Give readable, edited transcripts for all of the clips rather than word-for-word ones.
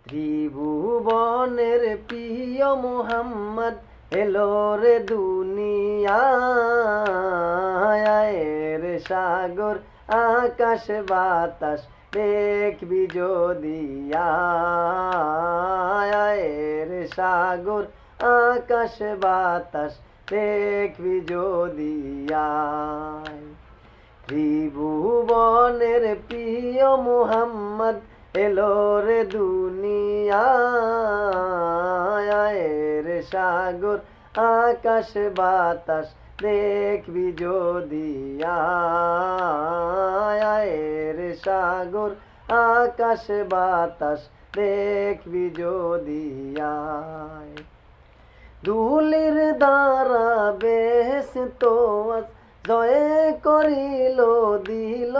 ত্রিভুবনের প্রিয় মুহাম্মদ এলো রে দুনিয়ায় রে সাগর আকাশ বাতাস দেখবি যদি রে সাগর আকাশ বাতাস দেখবি যদি ত্রিভুবনের প্রিয় মুহাম্মদ এলো রে দুনিয়ায় রে সাগর আকাশ বাতাস দেখবি যদি রে সাগর আকাশ বাতাস দেখবি যদি দুলির দ্বারা বেশ তো জয় করিল দিল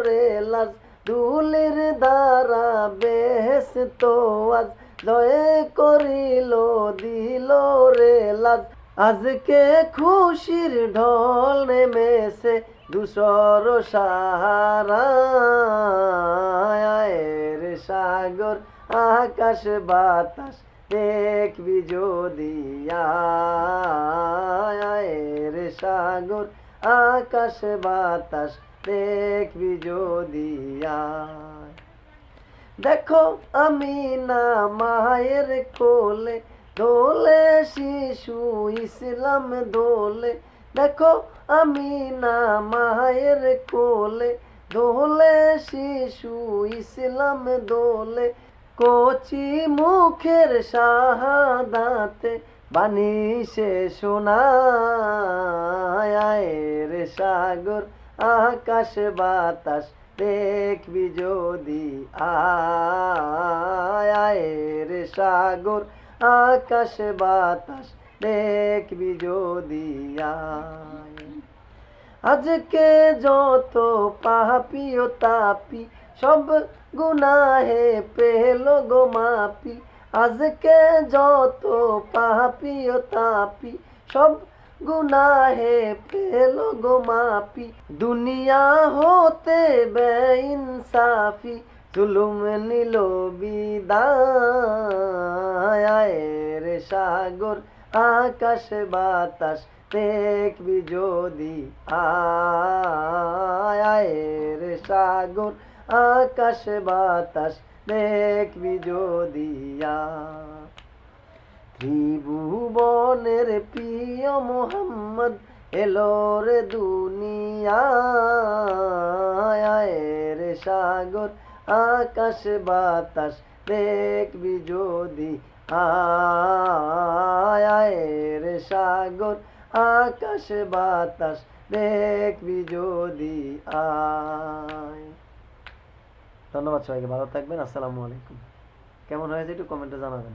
রে লাজ দুলির দ্বারা বেশ তো জয় করিল দিল রে লাজ আজকে খুশির ঢল নেমেছে দুসর সাহারা রে সাগর আকাশ বাতাস দেখবি যদি রে সাগর আকাশ বাতাস দেখবি যদি দেখো আমি না মায়ের কোলে দোলে শিশু ইসলাম দোলে দেখো আমি না মায়ের কোলে দোলে শিশু ইসলাম দোলে কচি মুখের শাহাদাতে বাণী সে শোনায় রে সাগর আকাশ বাতাস দেখবি যদি রে সাগর আকাশ বাতাস দেখবি যদি আজকে যত পাপি ও তাপি সব গুনাহে পেল গো মাপি আজকে যত পাপি ও তাপি সব গুনাহে পেল গো মাপি দুনিয়া হতে বেইনসাফি জুলুম নিল বিদায় রে সাগর আকাশ বাতাস দেখবি যদি রে সাগর আকাশ বাতাস দেখবি যদি ত্রিভুবনের প্রিয় মুহাম্মদ এলো রে দুনিয়ায় রে সাগর আকাশ বাতাস দেখবি যদি রে সাগর আকাশ বাতাস দেখবি যদি ধন্যবাদ সবাইকে, ভালো থাকবেন। আসসালামু আলাইকুম। কেমন হয়েছে একটু কমেন্টে জানাবেন।